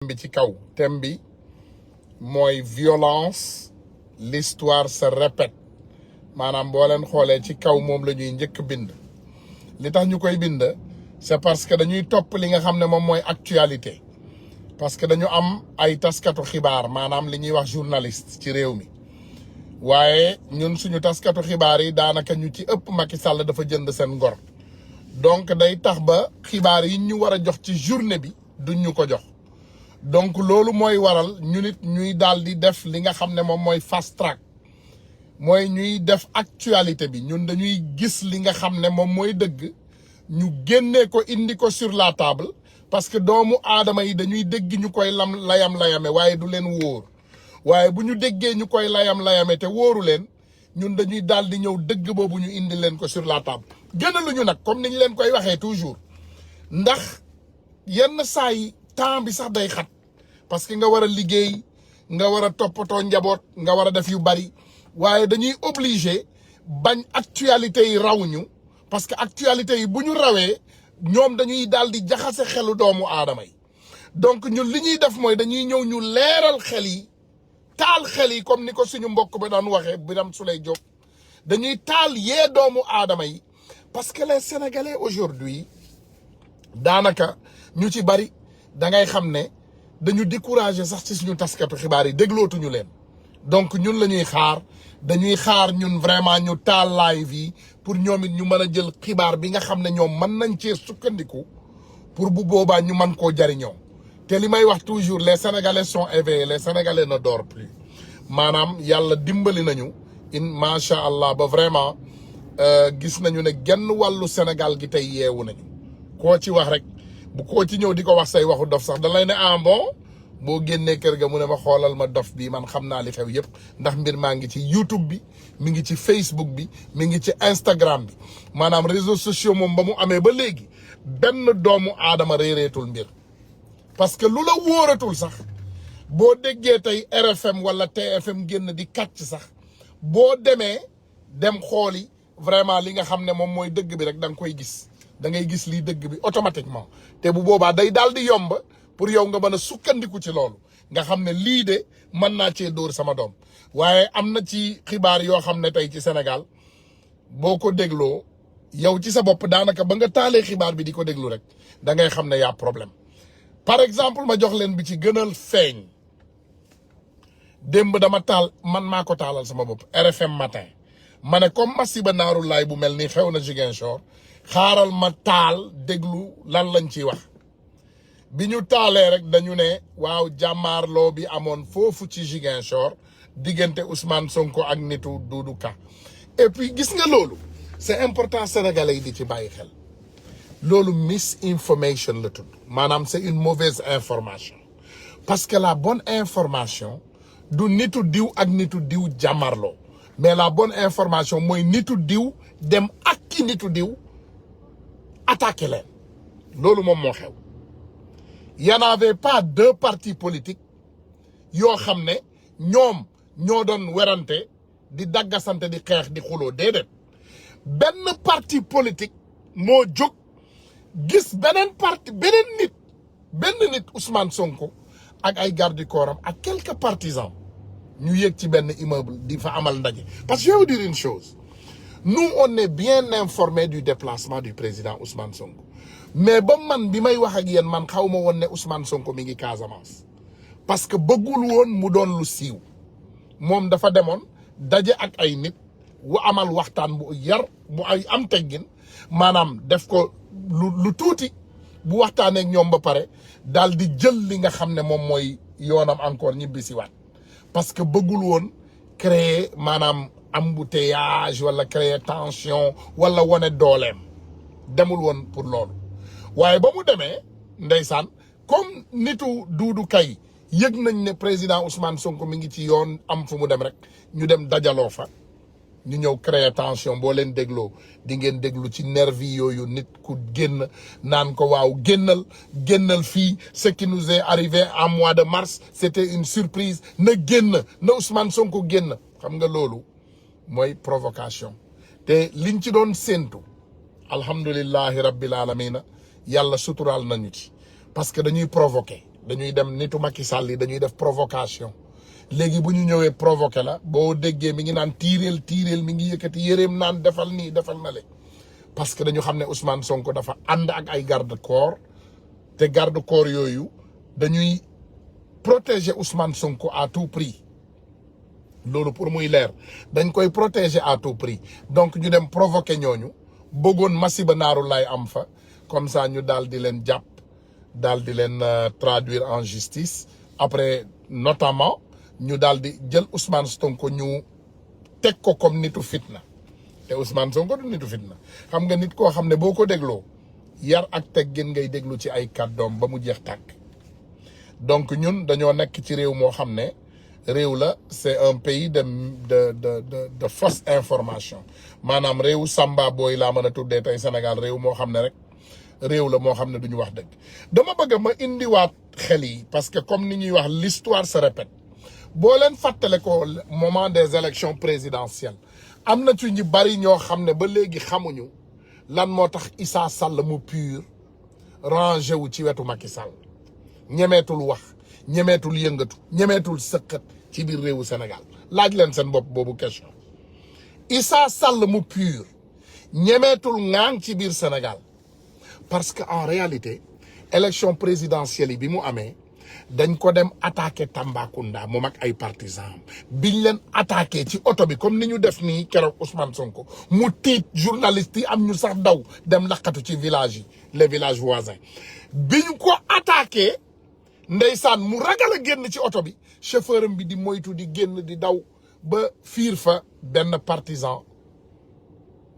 bi ci kaw thème bi mooy violence l'histoire se répète maanaam boo leen xoolee ci kaw moom la ñuy njëkk bind li tax ñu koy bind c'est parce que dañuy topp li nga xam ne moom mooy actualité parce que dañu am ay taskatu xibaar maanaam li ñuy wax journaliste ci réew mi waaye ñun suñu taskatu xibaar yi daanaka ñu ci ëpp Macky Sall dafa jënd seen ngor donc day tax ba xibaar yi ñu war a jox ci journée bi duñ ñu ko jox donc loolu mooy waral ñu nit ñuy daal di def li nga xam ne moom mooy fast track mooy ñuy def actualité bi ñun dañuy gis li nga xam ne moom mooy dëgg ñu génnee ko indi ko sur la table parce que doomu aadama yi dañuy dégg ñu koy layam-layame waaye du leen wóor waaye bu ñu déggee ñu koy layam-layame te wóoru leen ñun dañuy daal di ñëw dëgg boobu ñu indi leen ko sur la table gënaluñu nag comme ni ñu leen koy waxee toujours ndax yenn saa yi temps bi sax day xat parce que nga war a liggéey nga war a toppatoo njaboot nga war a def yu bari waaye dañuy obligé bañ actualité yi raw ñu parce que actualité yi bu ñu rawee ñoom dañuy daal di jaxase xelu doomu aadama yi donc ñun li ñuy def mooy dañuy ñëw ñu leeral xel yi taal xel yi comme ni ko suñu mbokk ba daan waxee Birame Souleye Diop dañuy taal yee doomu aadama yi parce que les Sénégalais aujourd'hui daanaka ñu ci bari da ngay xam ne dañu découragé sax ci suñu taskatu xibaar yi déglootuñu leen donc ñun la ñuy xaar dañuy xaar ñun vraiment ñu taal live yi pour ñoom it ñu mën a jël xibaar bi nga xam ne ñoom mën nañ cee sukkandiku pour bu boobaa ñu mën koo jariñoo te li may wax toujours les Sénégalais sont éveillés les Sénégalais ne dorment plus maanaam yàlla dimbali nañu macha allah ba vraiment gis nañu ne genn wàllu Sénégal gi tey yeewu nañu koo ci wax rek bu koo ci ñëw di ko wax say waxu dof sax da lay ne ah bon boo génnee kër ga mu ne ma xoolal ma dof bi man xam naa li xew yëpp ndax mbir maa ngi ci YouTube bi mi ngi ci Facebook bi mi ngi ci Instagram bi maanaam réseaux sociaux moom ba mu amee ba léegi benn doomu aadama réereetul mbir parce que lu la wóoratul sax boo déggee tey RFM wala TFM génn di kàcc sax boo demee dem xooli vraiment li nga xam ne moom mooy dëgg bi rek da nga koy gis da ngay gis lii dëgg bi automatiquement te bu boobaa day daal di yomb pour yow nga mën a sukkandiku ci loolu nga xam ne lii de mën naa cee dóor sama doom waaye am na ci xibaar yoo xam ne tey ci Sénégal boo ko dégloo yow ci sa bopp daanaka ba nga taalee xibaar bi di ko déglu rek da ngay xam ne y'a problème par exemple ma jox leen bi ci gënal feeñ démb dama taal man maa ko taalal sama bopp RFM matin ma ne comme masiba naaru laay bu mel ni xew na Ziguinchor xaaral ma taal déglu lan lañ ciy wax bi ñu taalee rek dañu ne waaw jàmmaarloo bi amoon foofu ci Ziguinchor diggante Ousmane Sonko ak nitu Doudou Ka et puis gis nga loolu c'est important sénégalais yi di ci bàyyi xel loolu misinformation la tudd maanaam c'est une mauvaise information parce que la bonne information du nitu diw ak nitu diw jàmmaarloo mais la bonne information mooy nitu diw dem ak ki nitu diw attaqué leen loolu moom moo xew y en avait pas deux partis politiques yoo xam ne ñoom ñoo doon werante di daggasante di xeex di xuloo déedéet benn parti politique moo jóg gis beneen parti benn nit Ousmane Sonko ak ay garde du corps am ak quelques partisans ñu yéeg ci benn immeuble di fa amal ndaje parce que je vais vous dire une chose nous on est bien informés du déplacement du président Ousmane Sonko mais ba man bi may wax ak yéen man xaw ma woon ne Ousmane Sonko mi ngi Casamance parce que bëggul woon mu doon lu siiw moom dafa demoon daje ak ay nit wu amal waxtaan bu yar bu ay am teggin maanaam def ko lu tuuti bu waxtaanee ak ñoom ba pare daal di jël li nga xam ne moom mooy yoonam encore ñibbi si waat parce que bëggul woon créer maanaam embouteillage wala créer tension wala wane dooleem demul woon pour loolu waaye ba mu demee ndeysaan comme nitu Doudou Kay yëg nañ ne président Ousmane Sonko mi ngi ci yoon am fu mu dem rek ñu dem dajaloo fa ñu ñëw créer tension boo leen dégloo di ngeen déglu ci nervi yooyu nit ku génn naan ko waaw génnal fii ce qui nous est arrivé en mois de mars c'était une surprise na génn na Ousmane Sonko génn xam nga loolu mooy provocation te liñ ci doon séentu alhamdulillahi rabbil alamina yàlla suturaal nañu ci parce que dañuy provoquer dañuy dem nitu Macky Sall yi dañuy def provocation léegi bu ñu ñëwee provoqué la boo déggee mi ngi naan tiireel mi ngi yëkkati yéreem naan defal nii defal na le parce que dañu xam ne Ousmane Sonko dafa ànd ak ay garde corps te garde corps yooyu dañuy protéger Ousmane Sonko à tout prix loolu pour muy leer dañ koy protéger à tout prix donc ñu dem provoquer ñooñu bëggoon masiba naaru lay am fa comme ça ñu daal di leen jàpp daal di leen traduire en justice après notamment ñu daal di jël Ousmane Sonko ñu teg ko comme nitu fitna te Ousmane Sonko du nitu fitna xam nga nit koo xam ne boo ko dégloo yar ak teggin ngay déglu ci ay kàddoom ba mu jeex tàkk donc ñun dañoo nekk ci réew moo xam ne réew la c'est un pays de fausse information maanaam réew Samba booy laa mën a tuddee tey Sénégal réew moo xam ne rek réew la moo xam ne duñu wax dëgg dama bëgg ma indiwaat xel yi parce que comme ni ñuy wax l'histoire se répète boo leen fàttale ko moment des élections présidentielles am na ci ñu bari ñoo xam ne ba léegi xamuñu lan moo tax Issa Sall mu pur rangé wu ci wetu Macky Sall ñemeetul wax ñemeetul yëngatu ñemeetul sëqat ci biir réewu Sénégal laaj leen seen bopp boobu question Issa Sall mu pur ñemeetul ŋaang ci biir Sénégal parce que en réalité élection présidentielle yi bi mu amee dañ ko dem attaqué Tambacounda moom ak ay partisans biñ leen attaqué ci oto bi comme ni ñu def nii keroog Ousmane Sonko mu tiit journaliste yi am ñu sax daw dem laqatu ci village yi les villages voisins biñ ko attaqué ndeysaan mu ragal a génn ci oto bi chauffeur am bi di moytu di génn di daw ba fiir fa benn partisan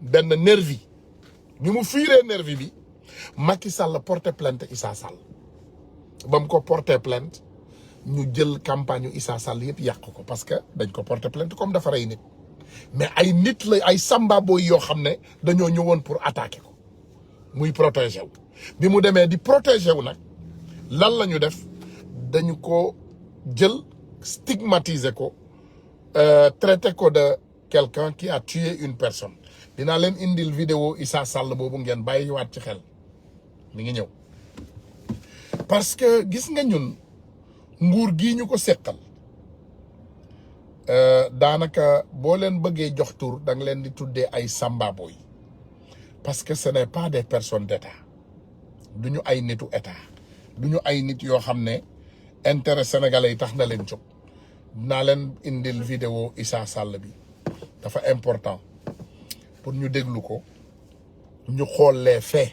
benn nervi bi mu fiiree nervi bi Macky Sall porté plainte Issa Sall ba mu ko porté plainte ñu jël campagne yu Issa Sall yëpp yàq ko parce que dañ ko porté plainte comme dafa rey nit mais ay nit la ay samba boy yoo xam ne dañoo ñëwoon pour attaquer ko muy protéger wu bi mu demee di protéger wu nag lan la ñu def dañu ko jël stigmatiser ko traité ko de quelqu'un qui a tué une personne dinaa leen indil vidéo Issa Sall boobu ngeen bàyyiwaat ci xel mi ngi ñëw parce que gis nga ñun nguur gii ñu ko seqal daanaka boo leen bëggee jox tur da nga leen di tuddee ay samba boy parce que ce n'est pas des personnes d'état duñu ay nitu état duñu ay nit yoo xam ne intérêt sénégalais yi tax na leen jóg dinaa leen indil vidéo Issa Sall bi dafa important pour ñu déglu ko ñu xool les faits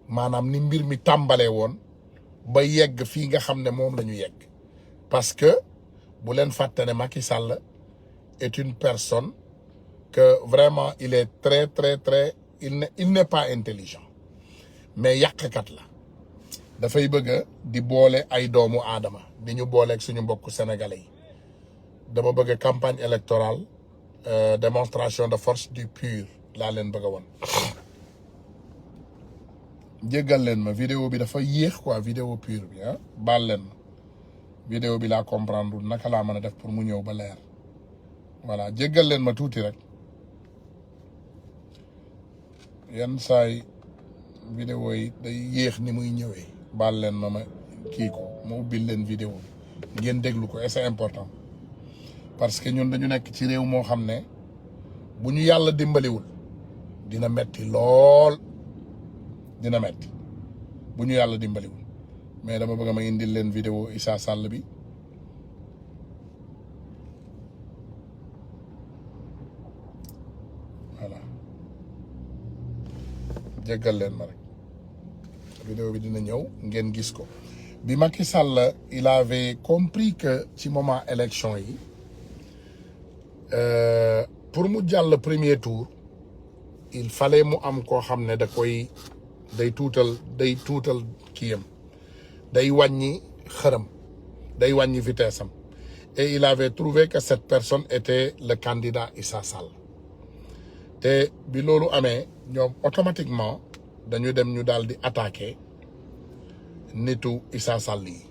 maanaam ni mbir mi tàmbalee woon ba yegg fii nga xam ne moom la ñu yegg parce que bu leen fàtte ne Macky Sall est une personne que vraiment il est très il n'est pas intelligent mais yàqkat la dafay bëgg di boole ay doomu aadama di ñu booleeg suñu mbokku sénégalais yi dama bëgg campagne électorale démonstration de force du pur laa leen bëgg a won jéggal leen ma vidéo bi dafa yéex quoi vidéo pur bi ah baal leen ma vidéo bi laa comprendre naka laa mën a def pour mu ñëw ba leer voilà jéggal leen ma tuuti rek yenn saay vidéo yi day yéex ni muy ñëwee baal leen ma kii ko ma ubbil leen vidéo bi ngeen déglu ko et c'est important parce que ñun dañu nekk ci réew moo xam ne bu ñu yàlla dimbaliwul dina metti lool dina metti bu ñu yàlla dimbaliwul mais dama bëgg ma indil leen vidéo Issa Sall bi voilà jéggal leen ma rek vidéo bi dina ñëw ngeen gis ko bi Macky Sall il avait compris que ci moment élection yi pour mu jàll premier tour il fallait mu am koo xam ne day tuutal kiyam day wàññi xërëm day wàññi vitesse am et il avait trouvé que cette personne était le candidat Issa Sall te bi loolu amee ñoom automatiquement dañu dem ñu daal di attaquer nitu Issa Sall yi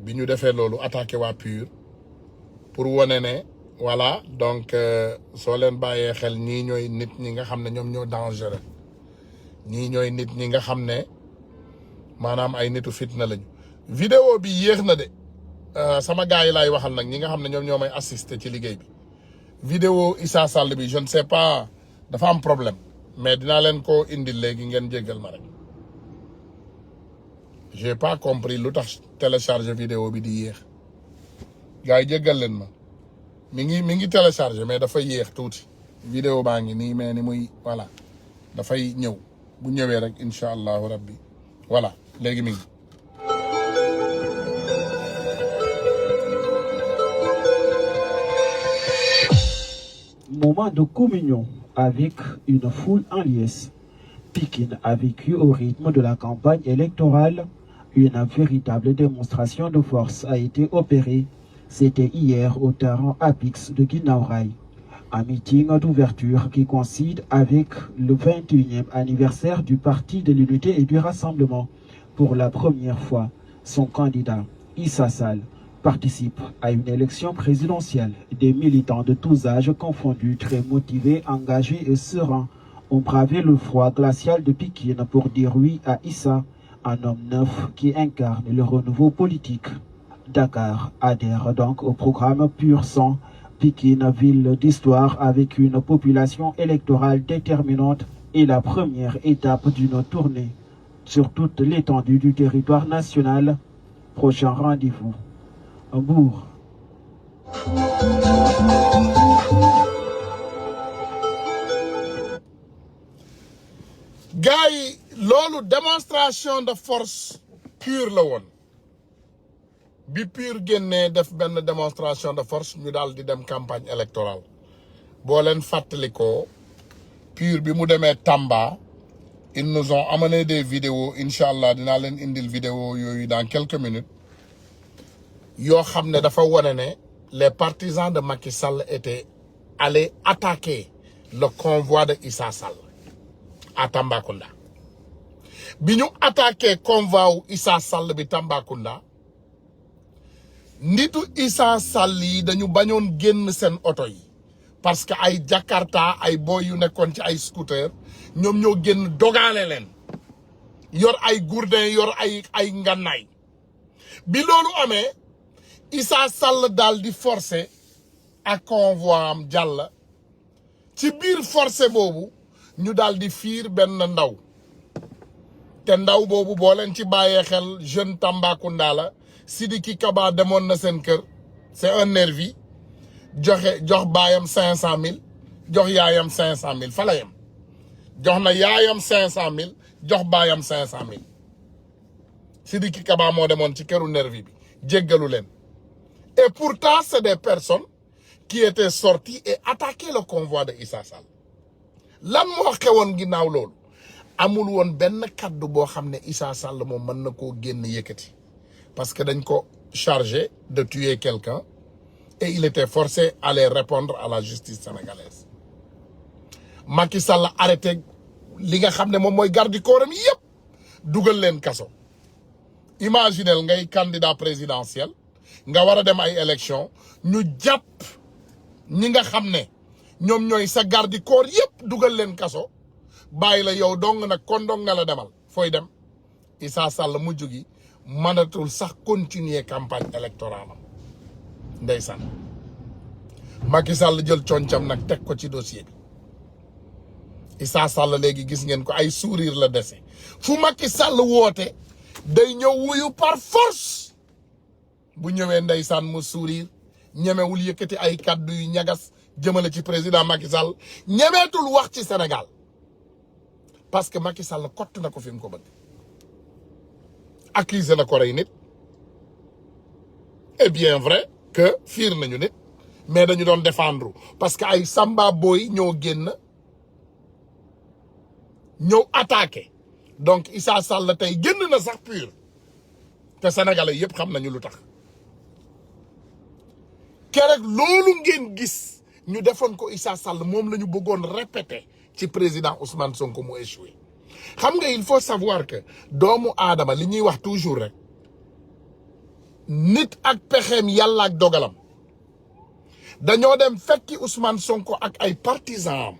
bi ñu defee loolu attaqué waa PUR pour wane ne voilà donc soo leen bàyyee xel ñii ñooy nit ñi nga xam ne ñoom ñoo dangereux ñii ñooy nit ñi nga xam ne maanaam ay nitu fitna lañu. vidéo bi yéex na de sama gars yi laay waxal nag ñi nga xam ne ñoom ñoo may assister ci liggéey bi. vidéo Issa Sall bi je ne sais pas dafa am problème mais dinaa leen ko indil léegi ngeen jéggal ma rek. j'ai pas compris lu tax télécharger vidéo bi di yéex gars yi jéggal leen ma mi ngi télécharger mais dafa yéex tuuti. vidéo baa ngi nii mais ni muy voilà dafay ñëw bu ñëwee rek incha allahu rabbi voilà léegi mi ngi. Moment de communion avec une foule en liesse. Pikine a vécu au rythme de la campagne électorale. Une véritable démonstration de force a été opérée. C'était hier au terrain Apix de Guinaw Rail. Un meeting d'ouverture qui coïncide avec le 21e anniversaire du Parti de l'Unité et du Rassemblement. Pour la première fois, son candidat, Issa Sall, participe à une élection présidentielle. Des militants de tous âges confondus, très motivés, engagés et sereins, ont bravé le froid glacial de Pikine pour dire oui à Issa, un homme neuf qui incarne le renouveau politique. Dakar adhère donc au programme Pur Sang. Pikine, ville d'histoire avec une population électorale déterminante, est la première étape d'une tournée sur toute l'étendue du territoire national. Prochain rendez-vous, Mbour. gars yi loolu démonstration de force pure la woon bi pure génnee def benn démonstration de force ñu daal di dem campagne électorale boo leen fàttalikoo pure bi mu demee Tamba ils nous ont amené des vidéos incha allah dinaa leen indil vidéo yooyu dans quelques minutes yoo xam ne dafa wane ne les partisans de Macky Sall étaient allés attaquer le convoi de Issa Sall à Tambacounda bi ñu attaqué convoi wu Issa Sall bi Tambacounda nitu Issa Sall yi dañu bañoon génn seen oto yi parce que ay Jakarta ay boy yu nekkoon ci ay scooter ñoom ñoo génn dogaale leen yor ay gourdin yor ay ngannaay bi loolu amee Issa Sall daal di forcer ak convoi am jàll ci biir forcé boobu ñu daal di fiir benn ndaw te ndaw boobu boo leen ci bàyyee xel jeune Tambacounda la Sidiki Kaba demoon na seen kër c'est un nervi jox baayam 500 000 jox yaayam 500 000 fa la yem jox na yaayam 500 000 jox baayam 500 000 Sidiki Kaba moo demoon ci këru nervi bi jéggalu leen et pourtant c'est des personnes qui étaient sorties et attaquaient le convoi de Issa Sall lan moo xewoon ginnaaw loolu amul woon benn kaddu boo xam ne Issa Sall moom mën na koo génn yëkkati parce que dañ ko chargé de tuer quelqu'un et il était forcé à aller répondre à la justice sénégalaise Macky Sall arrêté li nga xam ne moom mooy garde corps am yëpp dugal leen kaso imaginel ngay candidat présidentiel nga war a dem ay élection ñu jàpp ñi nga xam ne ñoom ñooy sa garde corps yëpp dugal leen kaso bàyyi la yow dong nag kon dong nga la demal fooy dem Issa Sall mujj gi mënatul sax continuer campagne électorale am ndeysaan Macky Sall jël concam nag teg ko ci dossier bi Issa Sall léegi gis ngeen ko ay sourire la dese fu Macky Sall woote day ñëw wuyu par force bu ñëwee ndeysaan mu sourire ñemewul yëkkati ay kaddu yu ñagas jëmale ci président Macky Sall ñemeetul wax ci Sénégal parce que Macky Sall kott na ko fi mu ko bëgg accusé na ko rey nit et bien vrai que fiir nañu nit mais dañu doon défendre parce que ay samba boy ñoo génn ñëw attaqué donc Issa Sall tey génn na sax pur te sénégalais yëpp xam nañu lu tax keroog loolu ngeen gis ñu defoon ko Issa Sall moom la ñu bëggoon répéter ci président Ousmane Sonko mu échoué xam nga il faut savoir que doomu aadama li ñuy wax toujours rek nit ak pexeem yàlla ak dogalam dañoo dem fekki Ousmane Sonko ak ay partisans am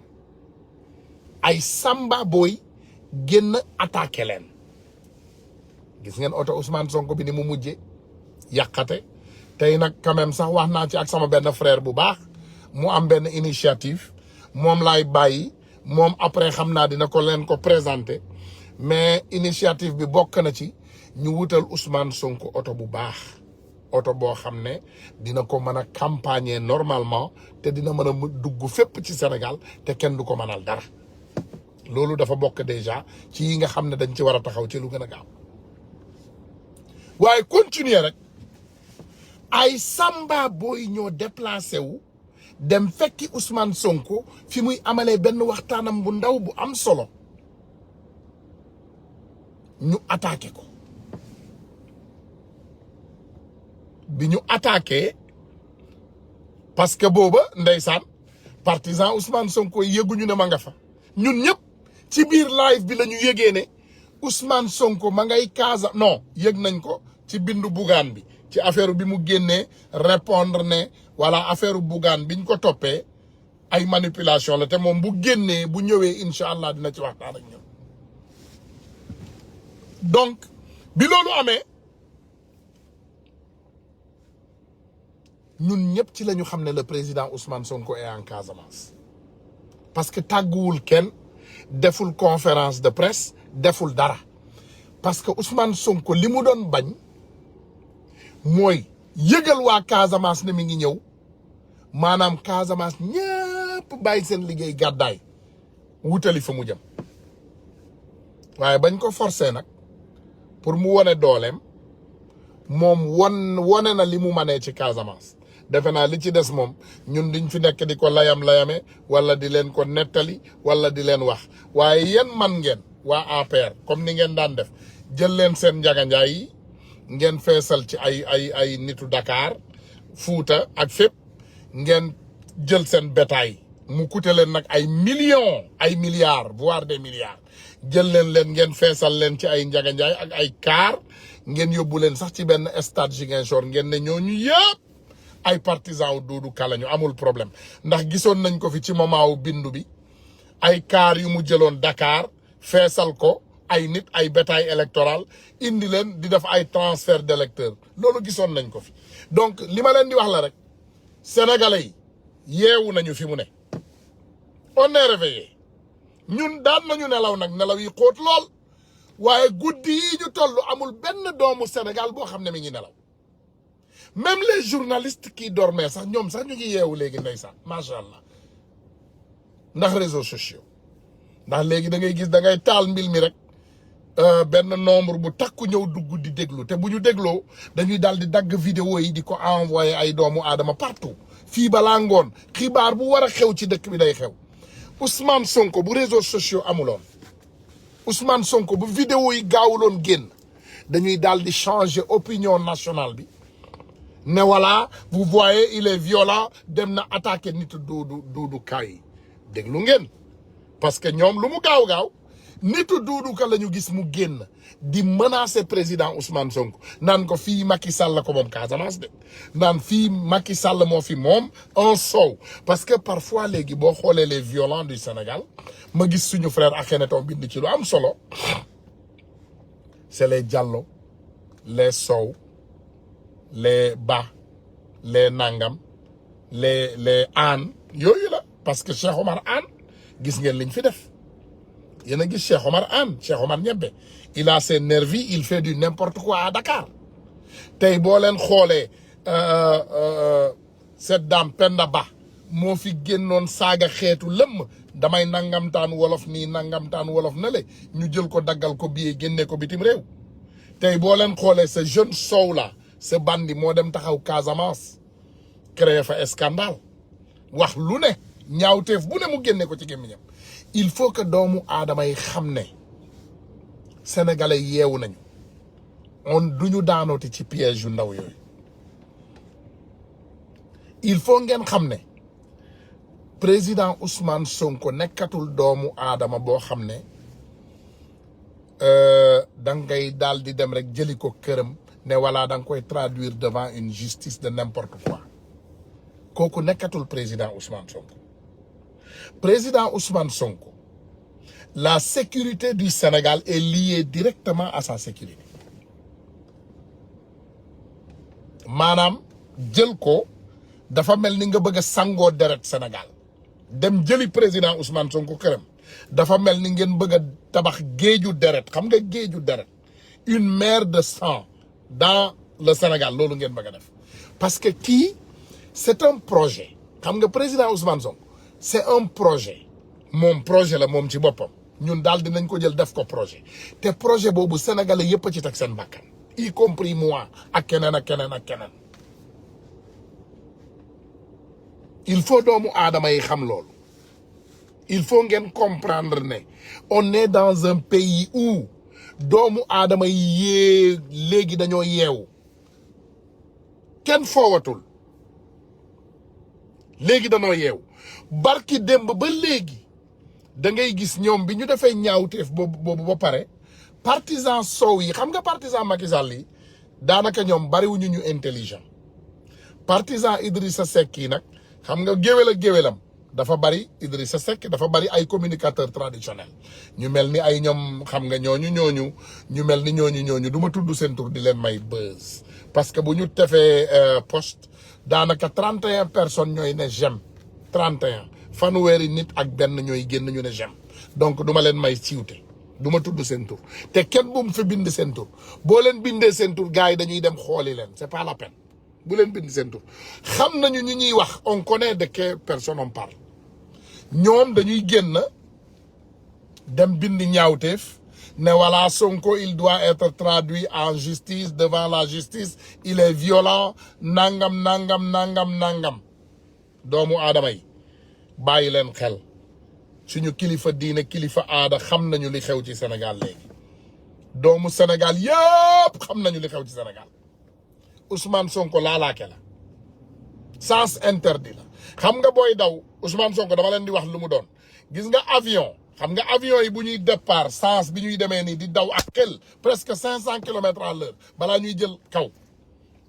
ay samba boy génn attaqué leen gis ngeen oto Ousmane Sonko bi ni mu mujjee yàqate tey nag quand même sax wax naa ci ak sama benn frère bu baax mu am benn initiative moom laay bàyyi moom après xam naa dina ko leen ko présenter mais initiative bi bokk na ci ñu wutal Ousmane Sonko oto bu baax oto boo xam ne dina ko mën a campagner normalement te dina mën a dugg fépp ci Sénégal te kenn du ko mënal dara loolu dafa bokk déjà ci yi nga xam ne dañ ci war a taxaw ci lu gën a gaaw waaye continuer rek ay samba booy ñoo déplacé wu dem fekki Ousmane Sonko fi muy amalee benn waxtaanam bu ndaw bu am solo ñu attaqué ko bi ñu attaqué parce que booba ndeysaan partisan Ousmane Sonko yëguñu ne ma nga fa ñun ñëpp ci biir live bi la ñu yëgee ne Ousmane Sonko ma ngay Casa non yëg nañ ko ci bindu Bougane bi ci affaire bi mu génnee répondre ne wala affaire Bougane biñ ko toppee ay manipulation la te moom bu génnee bu ñëwee incha allah dina ci waxtaan ak ñoom donc bi loolu amee ñun ñëpp ci la ñu xam ne le président Ousmane Sonko est en Casamance parce que tàgguwul kenn deful conférence de presse deful dara parce que Ousmane Sonko li mu doon bañ mooy yëgal waa Casamance ne mi ngi ñëw maanaam Casamance ñëpp bàyyi seen liggéey gàddaay wutali fa mu jëm waaye bañ ko forcé nag pour mu wone dooleem moom wone na li mu manee ci Casamance defe naa li ci des moom ñun duñ fi nekk di ko layam-layame wala di leen ko nettali wala di leen wax waaye yéen man ngeen waa APR comme ni ngeen daan def jël leen seen njaganjaay yi ngeen feesal ci ay nitu Dakar Fuuta ak fépp ngeen jël seen bétail mu coûté leen nag ay millions ay milliards voire des milliards jël leen ngeen feesal leen ci ay njaganjaay ak ay car ngeen yóbbu leen sax ci benn stade Ziguinchor ngeen ne ñooñu yëpp ay partisans wu Doudou Ka lañu amul problème ndax gisoon nañ ko fi ci moment wu bindu bi ay car yu mu jëloon Dakar feesal ko ay nit ay bétail électoral indi leen di def ay transfert d'électeurs loolu gisoon nañ ko fi donc li ma leen di wax la rek sénégalais yi yeewu nañu fi mu ne on est réveillé ñun daan nañu nelaw nag nelaw yi xóot lool waaye guddi yi ñu toll amul benn doomu Sénégal boo xam ne mi ngi nelaw même les journalistes qui dormaient sax ñoom sax ñu ngi yeewu léegi ndeysaan macha allah ndax réseaux sociaux ndax léegi da ngay gis da ngay taal mbir mi rek benn nombre bu takku ñëw dugg di déglu te bu ñu dégloo dañuy daal di dagg vidéo yi di ko envoyé ay doomu aadama partout fii balaa ngoon xibaar bu war a xew ci dëkk bi day xew Ousmane Sonko bu réseaux sociaux amuloon Ousmane Sonko bu vidéo yi gaawuloon génn dañuy daal di changer opinion nationale bi ne voilà vous voyez il est violent dem na attaquer nit Doudou Ka yi déglu ngeen parce que ñoom lu mu gaaw nitu Doudou Ka la ñu gis mu génn di menacer président Ousmane Sonko naan ko fii Macky Sall ko moom Casamance de naan fii Macky Sall moo fi moom un sow parce que parfois léegi boo xoolee les violents du Sénégal ma gis suñu frère Akhenaton bind ci lu am solo c'est les Diallo les Sow les Ba les Nangam les Anne yooyu la parce que Cheikh Omar Anne gis ngeen liñ fi def yéen a gis Cheikh Omar Anne Cheikh Omar Ñebbe il a ses nervis il fait du n'importe quoi à Dakar tey boo leen xoolee cette dame Penda Ba moo fi génnoon saaga xeetu lëmm damay nangamtaan wolof nii nangamtaan wolof na le ñu jël ko daggal ko billet génne ko bitim réew tey boo leen xoolee ce jeune Sow là ce bandi moo dem taxaw Casamance créé fa scandale wax lu ne ñaawteef bu ne mu génne ko ci gémmiñam il faut que doomu aadama yi xam ne sénégalais yeewu nañu on duñu daanooti ci piège yu ndaw yooyu il faut ngeen xam ne président Ousmane Sonko nekkatul doomu aadama boo xam ne da ngay daal di dem rek jëli ko këram ne voilà da nga koy traduire devant une justice de n'importe quoi kooku nekkatul président Ousmane Sonko président Ousmane Sonko la sécurité du Sénégal est liée directement à sa sécurité maanaam jël ko dafa mel ni nga bëgg a sangoo deret Sénégal dem jëli président Ousmane Sonko këram dafa mel ni ngeen bëgg a tabax géeju deret xam nga géeju deret une mer de sang dans le Sénégal loolu ngeen bëgg a def parce que kii c'est un projet xam nga président Ousmane Sonko c'est un projet moom projet la moom ci boppam ñun daal dinañ ko jël def ko projet te projet boobu sénégalais yëpp a ci teg seen bakkan y compris moi ak keneen ak keneen ak keneen il faut doomu aadama yi xam loolu il faut ngeen comprendre ne on est dans un pays où doomu aadama yi léegi dañoo yeewu kenn foowatul léegi dañoo yeewu barki démb ba léegi da ngay gis ñoom bi ñu defee ñaawteef boobu ba pare partisan Sow yi xam nga partisan Macky Sall yi daanaka ñoom bariwuñu ñu intelligent partisan Idrissa Seck yi nag xam nga géwél ak géwélam dafa bari Idrissa Seck dafa bari ay communicateur traditionnel ñu mel ni ay ñoom xam nga ñu mel ni ñooñu du ma tudd seen tur di leen may buzz parce que bu ñu defee poste daanaka 31 personnes ñooy ne j'aime 31 fanweeri nit ak benn ñooy génn ñu ne j'aime donc du ma leen may siiwte du ma tudd seen tur te kenn bu mu fi bind seen tur boo leen bindee seen tur gars yi dañuy dem xooli leen c'est pas la peine bu leen bind seen tur xam nañu ñu ñuy wax on connaît de quelle personne on parle ñoom dañuy génn dem bind ñaawteef ne voilà Sonko il doit être traduit en justice devant la justice il est violent nangam doomu aadama yi bàyyi leen xel suñu kilifa diine kilifa aada xam nañu li xew ci Sénégal léegi doomu Sénégal yëpp xam nañu li xew ci Sénégal Ousmane Sonko laalaake la sens interdit la xam nga booy daw Ousmane Sonko dama leen di wax lu mu doon gis nga avion xam nga avion yi bu ñuy départ sens bi ñuy demee nii di daw ak xel presque 500 kilomètres à l'heure balaa ñuy jël kaw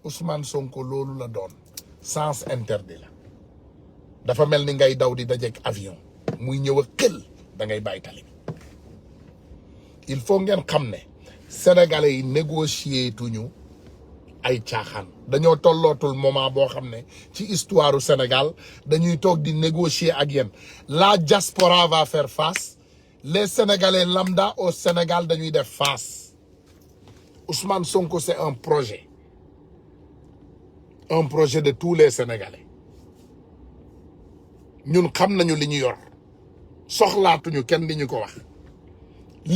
Ousmane Sonko loolu la doon sens interdit la dafa mel ni ngay daw di dajeek avion muy ñëw a xel da ngay bàyyi tali bi il faut ngeen xam ne sénégalais yi négocier tuñu ay caaxaan dañoo tollootul moment boo xam ne ci histoire du Sénégal dañuy toog di négocier ak yéen la diaspora va faire face les sénégalais lambda au Sénégal dañuy def face Ousmane Sonko c'est un projet de tous les sénégalais ñun xam nañu li ñu yor soxlaatuñu kenn di ñu ko wax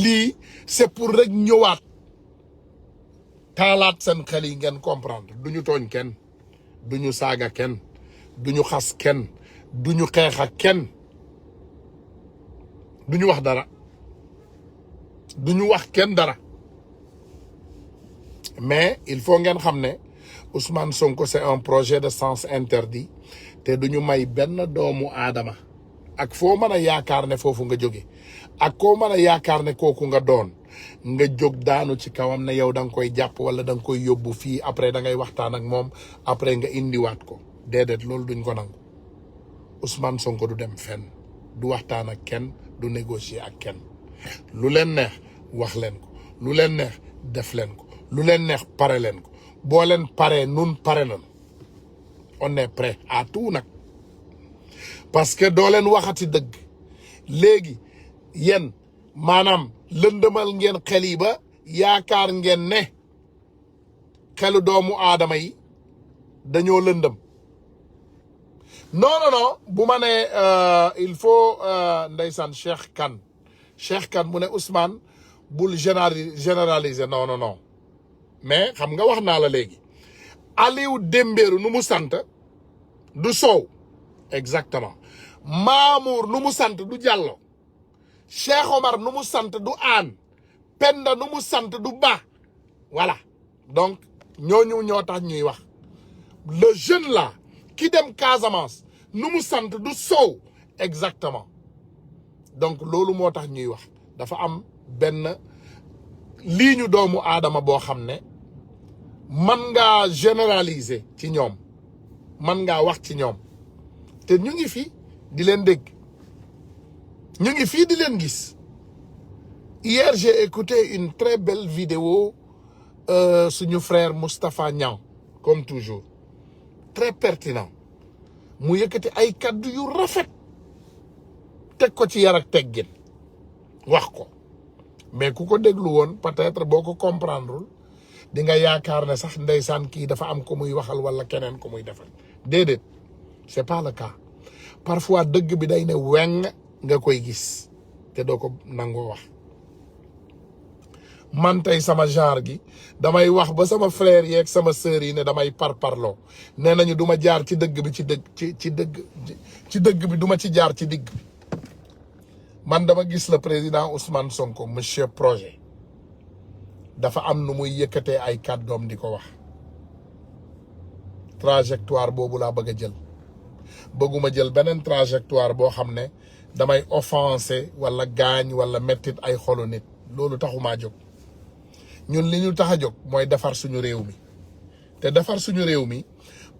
lii c'est pour rek ñëwaat taalaat seen xel yi ngeen comprendre duñu tooñ kenn duñu saaga kenn duñu xas kenn duñu xeex ak kenn duñu wax dara duñu wax kenn dara mais il faut ngeen xam ne Ousmane Sonko c'est un projet de sens interdit te duñu may benn doomu aadama ak foo mën a yaakaar ne foofu nga jóge ak koo mën a yaakaar ne kooku nga doon nga jóg daanu ci kawam ne yow da nga koy jàpp wala da nga koy yóbbu fii après da ngay waxtaan ak moom après nga indiwaat ko déedéet loolu duñ ko nangu Ousmane Sonko du dem fenn du waxtaan ak kenn du négocier ak kenn lu leen neex wax leen ko lu leen neex def leen ko lu leen neex pare leen ko boo leen paree nun pare nañu on est prêt à tout nag parce que doo leen waxati dëgg léegi yéen maanaam lëndëmal ngeen xel yi ba yaakaar ngeen ne xelu doomu aadama yi dañoo lëndëm non bu ma nee il faut ndeysaan Cheikh Kane mu ne Ousmane bul généraliser non mais xam nga wax naa la léegi Aliou Dembourou nu mu sant du Sow exactement Mamour nu mu sant du Diallo Cheikh Omar nu mu sant du Anne Penda nu mu sant du Ba voilà donc ñooñu ñoo tax ñuy wax le jeune là ki dem Casamance nu mu sant du Sow exactement donc loolu moo tax ñuy wax dafa am benn lii ñu doomu aadama boo xam ne man ngaa généraliser ci ñoom man ngaa wax ci ñoom te ñu ngi fi di leen dégg ñu ngi fii di leen gis hier j'ai écouté une très belle vidéo suñu frère Moustapha Niang comme toujours très pertinent mu yëkkati ay kaddu yu rafet teg ko ci yar ak teggin wax ko mais ku ko déglu woon peut-être boo ko comprendreul di nga yaakaar ne sax ndeysaan kii dafa am ko muy waxal wala keneen ko muy defal déedéet c'est pas le cas parfois dëgg bi day ne weng nga koy gis te doo ko nangoo wax man tey sama genre gi damay wax ba sama frère yeeg sama sœur yi ne damay parparloo nee nañu du ma jaar ci dëgg bi ci dëgg bi du ma ci jaar ci digg bi man dama gis le président Ousmane Sonko monsieur projet dafa am nu muy yëkkatee ay kàddoom di ko wax trajectoire boobu laa bëgg a jël bëgguma jël beneen trajectoire boo xam ne damay offensé wala gaañ wala mettit ay xolu nit loolu taxumaa jóg ñun li ñu tax a jóg mooy defar suñu réew mi te defar suñu réew mi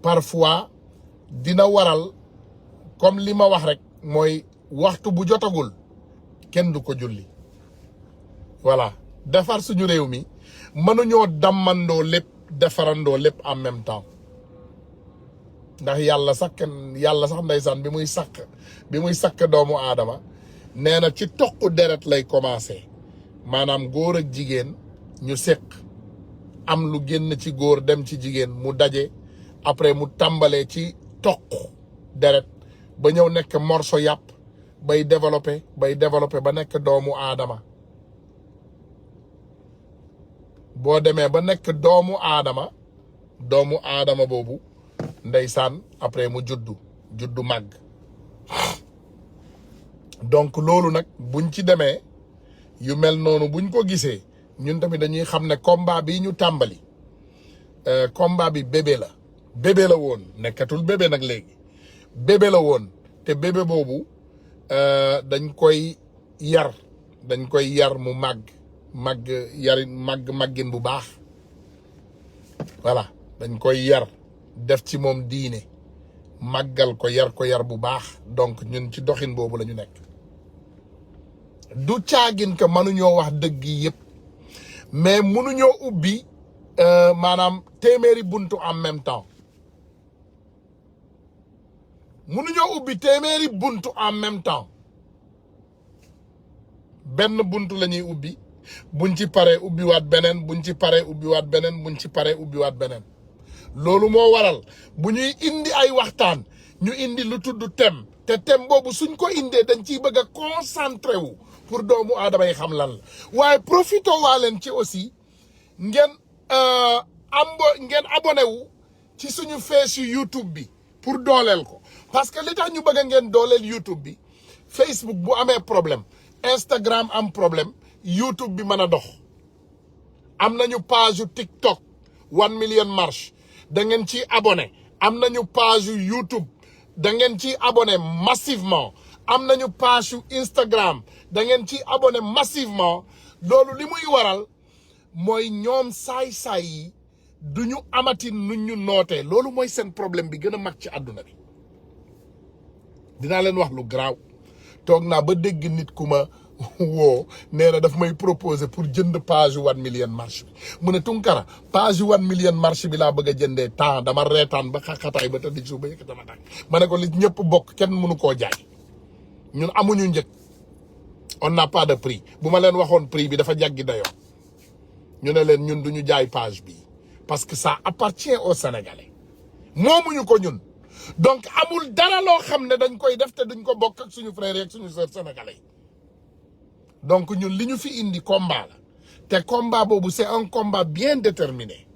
parfois dina waral comme li ma wax rek mooy waxtu bu jotagul kenn du ko julli voilà defar suñu réew mi mënuñoo dammandoo lépp defarandoo lépp en même temps ndax yàlla sax ndeysaan bi muy sakk doomu aadama nee na ci toq deret lay commencé maanaam góor ak jigéen ñu séq am lu génn ci góor dem ci jigéen mu daje après mu tàmbalee ci toq deret ba ñëw nekk morceau yàpp bay développé ba nekk doomu aadama boo demee ba nekk doomu aadama boobu ndeysaan après mu juddu màgg donc loolu nag buñ ci demee yu mel noonu buñ ko gisee ñun tamit dañuy xam ne combat bi ñu tàmbali combat bi bébé la woon nekkatul bébé nag léegi bébé la woon te bébé boobu dañ koy yar mu màggin bu baax voilà dañ koy yar def ci moom diine màggal ko yar bu baax donc ñun ci doxin boobu la ñu nekk du caagin que mënuñoo wax dëgg yëpp mais mënuñoo ubbi maanaam téeméeri buntu en même temps benn buntu la ñuy ubbi buñ ci paree ubbiwaat beneen buñ ci paree ubbiwaat beneen buñ ci paree ubbiwaat beneen loolu moo waral bu ñuy indi ay waxtaan ñu indi lu tudd thème te thème boobu suñ ko indee dañ ciy bëgg a concentré wu pour doomu aadama yi xam lan la waaye profité waa leen ci aussi ngeen abonné wu ci suñu feesu YouTube bi pour dooleel ko parce que li tax ñu bëgg ngeen dooleel YouTube bi Facebook bu amee problème Instagram am problème YouTube bi mën a dox am nañu page yu TikTok 1 million marche da ngeen ci abonné am nañu page yu YouTube da ngeen ci abonné massivement am nañu page yu Instagram da ngeen ci abonné massivement loolu li muy waral mooy ñoom saay-saay yi du ñu amati nu ñu nootee loolu mooy seen problème bi gën a mag ci àdduna bi dinaa leen wax lu garaaw toog naa ba dégg nit ku ma woo nee na daf may proposer pour jënd page 1 million marche bi mu ne Tunkara page 1 million marche bi laa bëgg a jëndee temps dama reetaan ba xaxataay ba tëdd suuf ba yëkk dama tànk ma ne ko li ñëpp bokk kenn mënu koo jaay ñun amuñu njëg on n'a pas de prix bu ma leen waxoon prix bi dafa jaggi dayoo ñu ne leen ñun duñu jaay page bi parce que ça appartient aux Sénégalais moomuñu ko ñun donc amul dara loo xam ne dañ koy def te duñ ko bokk ak suñu frères ak suñu sœurs sénégalais donc ñun li ñu fi indi combat la te combat boobu c'est un combat bien déterminé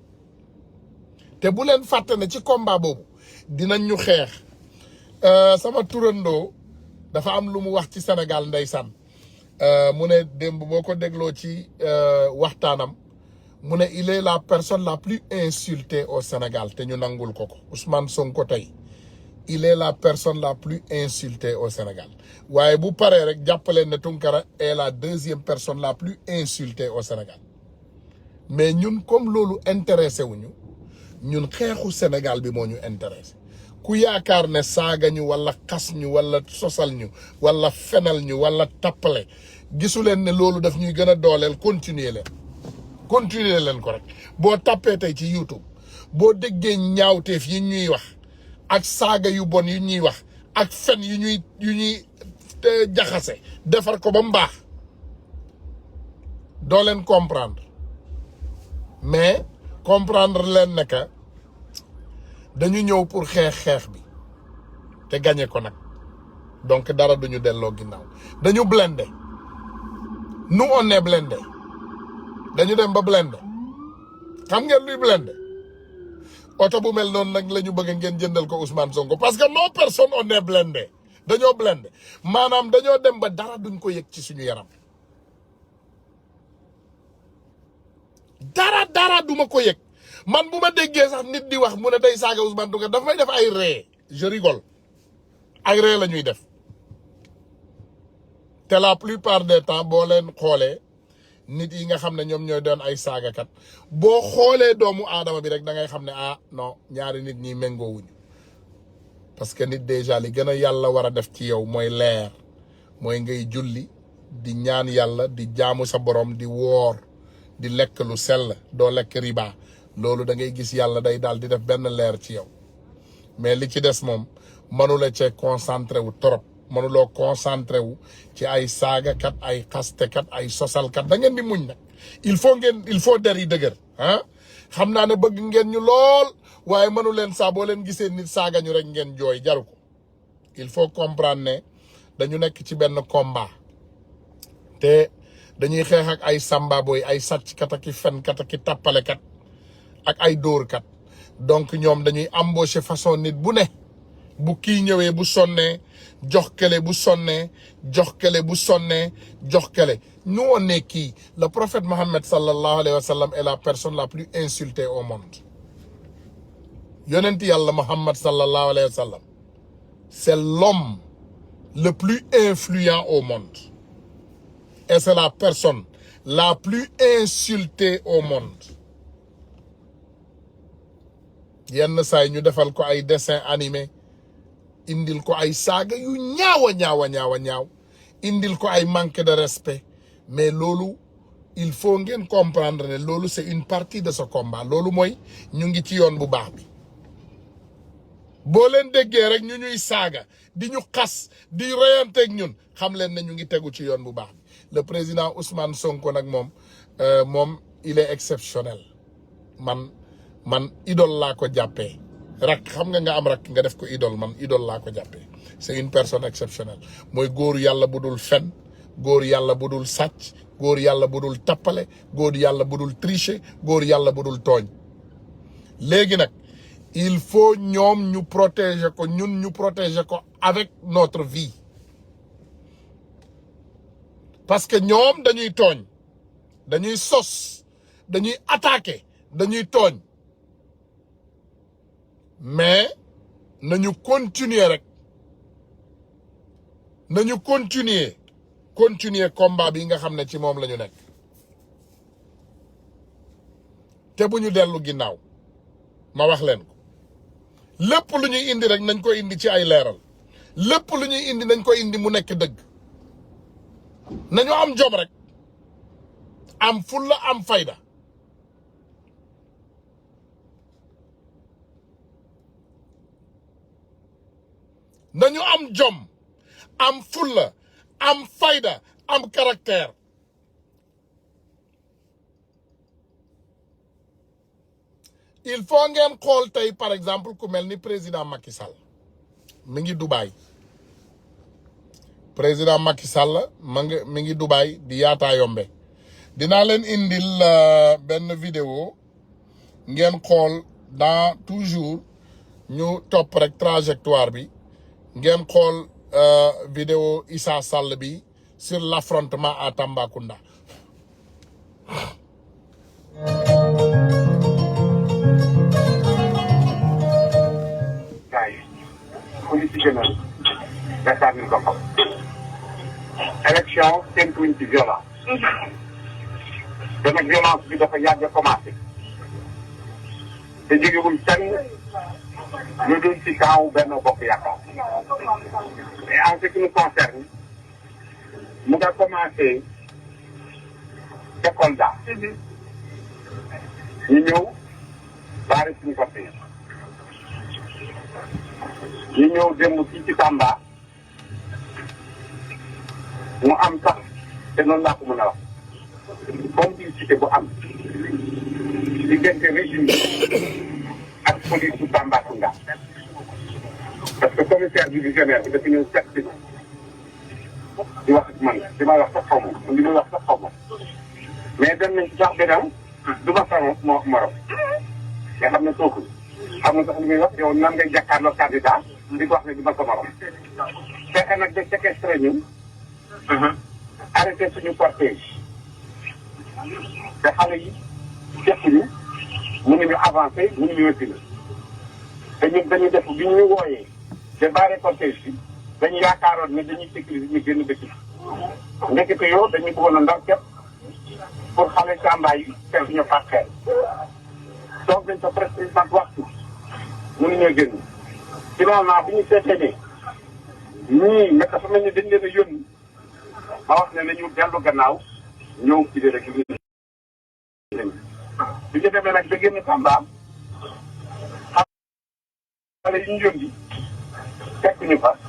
te bu leen fàtte ne ci combat boobu dinañ ñu xeex sama turandoo dafa am lu mu wax ci Sénégal ndeysaan mu ne démb boo ko dégloo ci waxtaanam mu ne il est la personne la plus insultée au Sénégal te ñu nangul ko Ousmane Sonko tey il est la personne la plus insultée au Sénégal waaye bu paree rek jàppaleen ne Tunkara est la deuxième personne la plus insultée au Sénégal mais ñun comme loolu intéressé wuñu ñun xeexu Sénégal bi moo ñu intéressé ku yaakaar ne saaga ñu wala xas ñu wala sosal ñu wala fenal ñu wala tappale gisu leen ne loolu daf ñuy gën a dooleel continuer leen ko rek boo tappee tey ci YouTube boo déggee ñaawteef yi ñuy wax ak saaga yu bon yu ñuy wax ak fen yu ñuy jaxase defar ko ba mu baax doo leen comprendre mais comprendre leen ne que dañu ñëw pour xeex bi te gagné ko nag donc dara duñu delloo ginnaaw dañu blindé nous on est blindé dañu dem ba blindé xam ngeen luy blindé oto bu mel noonu nag la ñu bëgg ngeen jëndal ko Ousmane Sonko parce que non personne on est blindé dañoo blindé maanaam dañoo dem ba dara duñ ko yëg ci suñu yaram dara duma ko yëg man bu ma déggee sax nit di wax mu ne day saaga Ousmane Sonko daf may def ay ree je rigole ay ree la ñuy def te la plupart des temps boo leen xoolee nit yi nga xam ne ñoom ñooy doon ay saagakat boo xoolee doomu aadama bi rek da ngay xam ne ah non ñaari nit ñi méngoowuñu parce que nit déjà li gën a yàlla war a def ci yow mooy leer mooy ngay julli di ñaan yàlla di jaamu sa borom di woor di lekk lu sell doo lekk riba loolu da ngay gis yàlla day daal di def benn leer ci yow mais li ci des moom mënula cee concentré wu trop mënuloo concentré wu ci ay saagakat ay xastekat ay sosalkat da ngeen di muñ nag il faut der yi dëgër ah xam naa ne bëgg ngeen ñu lool waaye mënu leen saa boo leen gisee nit saaga ñu rek ngeen jooy jaru ko il faut comprendre ne dañu nekk ci benn combat te dañuy xeex ak ay sambaboy ay sàcckat ak i fenkat ak i tappalekat ak ay dóorkat donc ñoom dañuy embaucher façon nit bu ne bu kii ñëwee bu sonnee jox kele bu sonnee jox kele bu sonnee jox kele nous on est qui le prophète Mohammed sallallahu alayhi wa sallam est la personne la plus insultée au monde yonent yàlla Mohammed sallallahu alayhi wa sallam c'est l'homme le plus influent au monde et c'est la personne la plus insultée au monde yenn saa yi ñu defal ko ay dessin animé indil ko ay saaga yu ñaaw indil ko ay manque de respect mais loolu il faut ngeen comprendre ne loolu c'est une partie de ce combat loolu mooy ñu ngi ci yoon bu baax bi boo leen déggee rek ñu ñuy saaga di ñu xas di reyanteeg ñun xam leen ne ñu ngi tegu ci yoon bu baax bi le président Ousmane Sonko nag moom il est exceptionnel man idole laa ko jàppee rak xam nga am rak nga def ko idole man idole laa ko jàppee c'est une personne exceptionnelle mooy góor yàlla bu dul fen góor yàlla bu dul sàcc góor yàlla bu dul tappale góor yàlla bu dul tricher góor yàlla bu dul tooñ léegi nag il faut ñoom ñu protéger ko ñun ñu protéger ko avec notre vie parce que ñoom dañuy tooñ dañuy sos dañuy attaquer dañuy tooñ mais nañu continuer rek nañu continuer combat bi nga xam ne ci moom la ñu nekk te bu ñu dellu ginnaaw ma wax leen ko lépp lu ñuy indi rek nañ ko indi ci ay leeral lépp lu ñuy indi nañ ko indi mu nekk dëgg nañu am jom rek am fulla am fayda nañu am jom am fulla am fayda am caractère il faut ngeen xool tey par exemple ku mel ni président Macky Sall mi ngi Dubaï président Macky Sall mi ngi Dubaï di yaataa yombe dinaa leen indil benn vidéo ngeen xool dans toujours ñu topp rek trajectoire bi ngeen xool vidéo Issa Sall bi sur l'affrontement à Tambacounda. gars yi politique na yaakaar nañ ko xam élection séntuwuñ ci violence te nag violence bi dafa yàgg a commencé te jógewul fenn lu dul ci kaw benn bokk yaakaar et en ce qui nous concerne mu nga commencé ca Kolda ñu ñëw baare suñu cortège ñu ñëw démb fii ci Tamba mu am sax te noonu laa ko mën a wax complicité bu am diggante régime ak police bu Tambacounda parce que commissaire divisionnaire bi dafa ñëw seet si di wax ak man li may wax sax xaw ma li may wax sax xaw ma mais dem nañ ci sax beneen du ma sama morom nga xam ne kooku xam nga sax li muy wax yow nan ngay jàkkaarloo candidat di ko wax ne du ma sa morom fexe nag de séquestré ñu arrêté suñu cortège te xale yi defuñu mënuñu avancé mënuñu reculer te ñun dañu def bi ñu wooyee te barré cortège bi dañu yaakaaroon ne dañuy sécuriser ñu génn dëkk bi ndekete yow dañuy bëggoon a ndaw képp pour xale Tamba yi fekk ñu faat xel donc dañ ko presque une waxtu mënuñoo génn finalement bi ñu seetee ne ñii nga dafa mel ni dañ leen a yónni ma wax ne nañu dellu gannaaw ñëw ci rek bi ñu demee nag ba génn Tamba xale yi ñu yónni fekk ñu fa